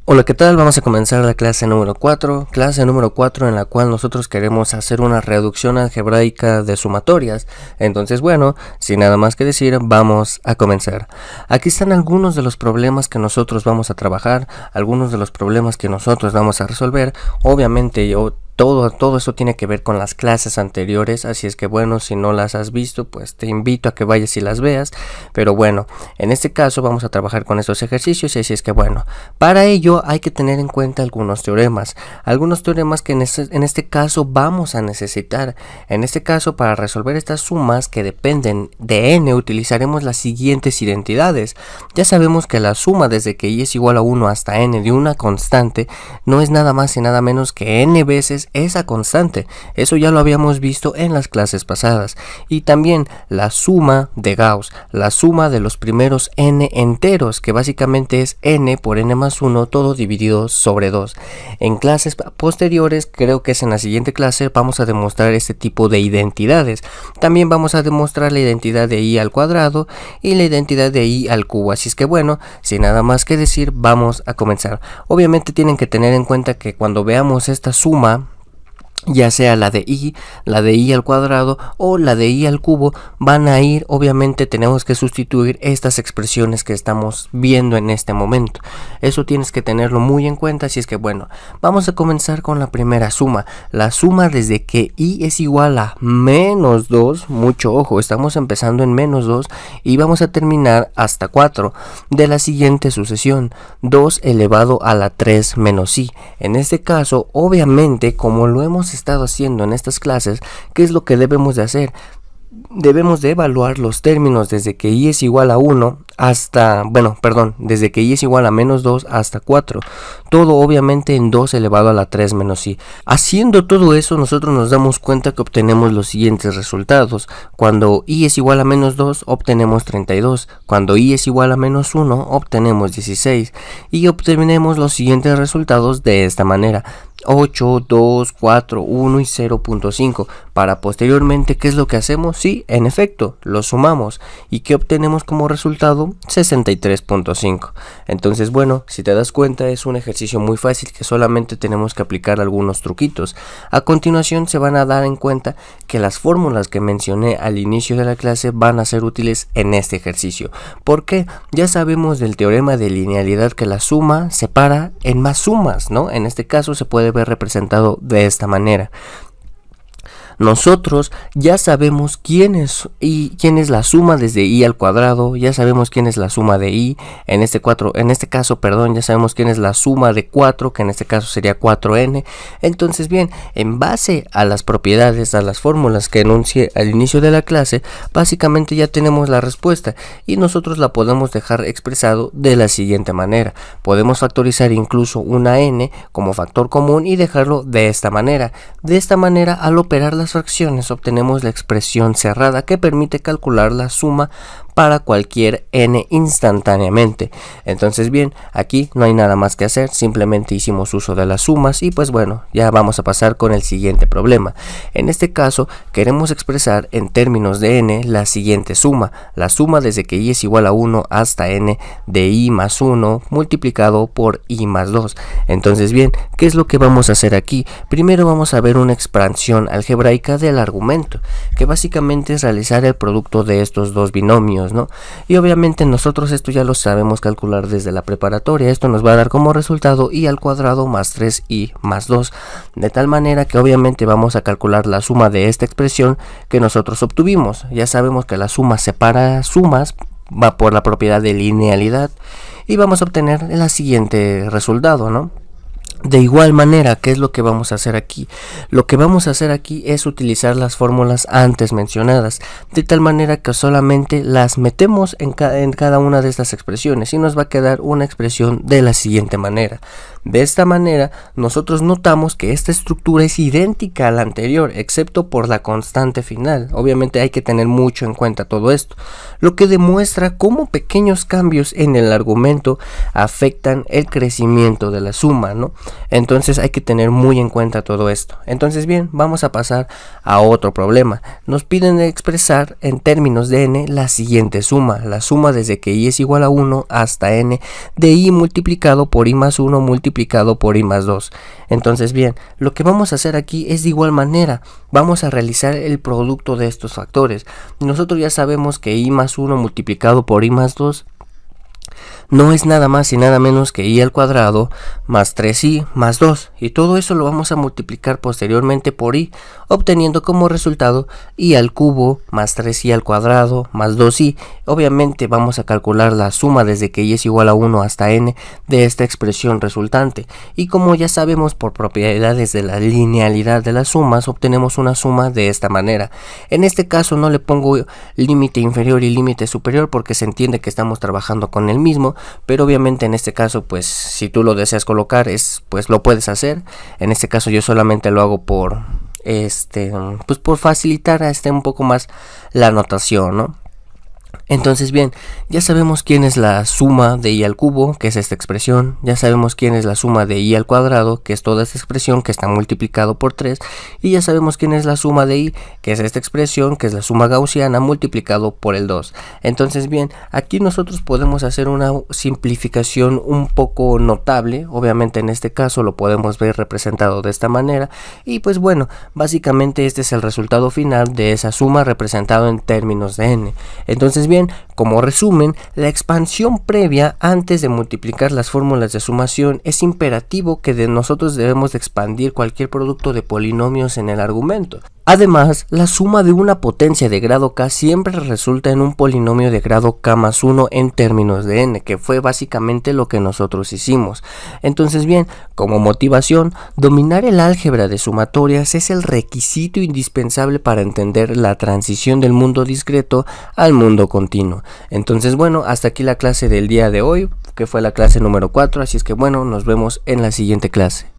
Hola, ¿qué tal? Vamos a comenzar la clase número 4, en la cual nosotros queremos hacer una reducción algebraica de sumatorias. Entonces, bueno, sin nada más que decir, vamos a comenzar. Aquí están algunos de los problemas que nosotros vamos a trabajar, algunos de los problemas que nosotros vamos a resolver. Obviamente todo esto tiene que ver con las clases anteriores, así es que bueno, si no las has visto, pues te invito a que vayas y las veas. Pero bueno, en este caso vamos a trabajar con estos ejercicios, y así es que bueno, para ello hay que tener en cuenta algunos teoremas que en este caso vamos a necesitar. En este caso, para resolver estas sumas que dependen de n, utilizaremos las siguientes identidades. Ya sabemos que la suma desde que y es igual a 1 hasta n de una constante no es nada más y nada menos que n veces esa constante. Eso ya lo habíamos visto en las clases pasadas. Y también la suma de Gauss, la suma de los primeros n enteros, que básicamente es n por n más 1 todo dividido sobre 2. En clases posteriores, creo que es en la siguiente clase, vamos a demostrar este tipo de identidades. También vamos a demostrar la identidad de i al cuadrado y la identidad de i al cubo. Así es que bueno, sin nada más que decir, vamos a comenzar. Obviamente tienen que tener en cuenta que cuando veamos esta suma, ya sea la de i al cuadrado o la de i al cubo, van a ir, obviamente tenemos que sustituir estas expresiones que estamos viendo en este momento. Eso tienes que tenerlo muy en cuenta, así es que bueno, vamos a comenzar con la primera suma. La suma desde que i es igual a menos 2, mucho ojo, estamos empezando en menos 2 y vamos a terminar hasta 4, de la siguiente sucesión, 2 elevado a la 3 menos i. En este caso, obviamente, como lo hemos estado haciendo en estas clases, ¿qué es lo que debemos de hacer? Debemos de evaluar los términos desde que i es igual a 1 hasta, desde que i es igual a menos 2 hasta 4. Todo obviamente en 2 elevado a la 3 menos i. Haciendo todo eso, nosotros nos damos cuenta que obtenemos los siguientes resultados. Cuando i es igual a menos 2, obtenemos 32. Cuando i es igual a menos 1, obtenemos 16. Y obtenemos los siguientes resultados de esta manera: 8, 2, 4, 1 y 0.5. Para posteriormente, ¿qué es lo que hacemos? Sí, en efecto, lo sumamos. ¿Y qué obtenemos como resultado? 63.5. Entonces, bueno, si te das cuenta, es un ejercicio muy fácil que solamente tenemos que aplicar algunos truquitos. A continuación, se van a dar en cuenta que las fórmulas que mencioné al inicio de la clase van a ser útiles en este ejercicio. ¿Por qué? Ya sabemos del teorema de linealidad que la suma separa en más sumas, ¿no? En este caso se puede ver representado de esta manera. Nosotros ya sabemos quién es la suma desde i al cuadrado, ya sabemos quién es la suma de i, en este caso, ya sabemos quién es la suma de 4, que en este caso sería 4n. Entonces bien, en base a las propiedades, a las fórmulas que enuncié al inicio de la clase, básicamente ya tenemos la respuesta y nosotros la podemos dejar expresado de la siguiente manera. Podemos factorizar incluso una n como factor común y dejarlo de esta manera. De esta manera, al operar las fracciones, obtenemos la expresión cerrada que permite calcular la suma para cualquier n instantáneamente. Entonces bien, aquí no hay nada más que hacer, simplemente hicimos uso de las sumas y pues bueno, ya vamos a pasar con el siguiente problema. En este caso, queremos expresar en términos de n la siguiente suma, la suma desde que i es igual a 1 hasta n de i más 1 multiplicado por i más 2. Entonces bien, ¿qué es lo que vamos a hacer aquí? Primero vamos a ver una expansión algebraica del argumento, que básicamente es realizar el producto de estos dos binomios, ¿no? Y obviamente nosotros esto ya lo sabemos calcular desde la preparatoria. Esto nos va a dar como resultado i al cuadrado más 3i más 2, de tal manera que obviamente vamos a calcular la suma de esta expresión que nosotros obtuvimos. Ya sabemos que la suma separa sumas, va por la propiedad de linealidad y vamos a obtener el siguiente resultado, ¿no? De igual manera, ¿qué es lo que vamos a hacer aquí? Lo que vamos a hacer aquí es utilizar las fórmulas antes mencionadas, de tal manera que solamente las metemos en cada una de estas expresiones y nos va a quedar una expresión de la siguiente manera. De esta manera, nosotros notamos que esta estructura es idéntica a la anterior, excepto por la constante final. Obviamente hay que tener mucho en cuenta todo esto, lo que demuestra cómo pequeños cambios en el argumento afectan el crecimiento de la suma, ¿no? Entonces hay que tener muy en cuenta todo esto. Entonces bien, vamos a pasar a otro problema. Nos piden expresar en términos de n la siguiente suma, la suma desde que i es igual a 1 hasta n de i multiplicado por i más 1 multiplicado por i más 2. Entonces bien, lo que vamos a hacer aquí es de igual manera, vamos a realizar el producto de estos factores. Nosotros ya sabemos que i más 1 multiplicado por i más 2 no es nada más y nada menos que i al cuadrado más 3i más 2, y todo eso lo vamos a multiplicar posteriormente por i, obteniendo como resultado i al cubo más 3i al cuadrado más 2i. Obviamente vamos a calcular la suma desde que i es igual a 1 hasta n de esta expresión resultante, y como ya sabemos por propiedades de la linealidad de las sumas, obtenemos una suma de esta manera. En este caso no le pongo límite inferior y límite superior porque se entiende que estamos trabajando con el mismo, pero obviamente en este caso, pues si tú lo deseas colocar, pues lo puedes hacer. En este caso yo solamente lo hago por pues por facilitar un poco más la notación, ¿no? Entonces bien, ya sabemos quién es la suma de i al cubo, que es esta expresión, ya sabemos quién es la suma de i al cuadrado, que es toda esta expresión que está multiplicado por 3, y ya sabemos quién es la suma de i, que es esta expresión, que es la suma gaussiana multiplicado por el 2. Entonces bien, aquí nosotros podemos hacer una simplificación un poco notable, obviamente en este caso lo podemos ver representado de esta manera, y pues bueno, básicamente este es el resultado final de esa suma representado en términos de n. Entonces bien, como resumen, la expansión previa antes de multiplicar las fórmulas de sumación es imperativo que nosotros debemos de expandir cualquier producto de polinomios en el argumento. Además, la suma de una potencia de grado k siempre resulta en un polinomio de grado k más 1 en términos de n, que fue básicamente lo que nosotros hicimos. Entonces bien, como motivación, dominar el álgebra de sumatorias es el requisito indispensable para entender la transición del mundo discreto al mundo continuo. Entonces bueno, hasta aquí la clase del día de hoy, que fue la clase número 4, así es que bueno, nos vemos en la siguiente clase.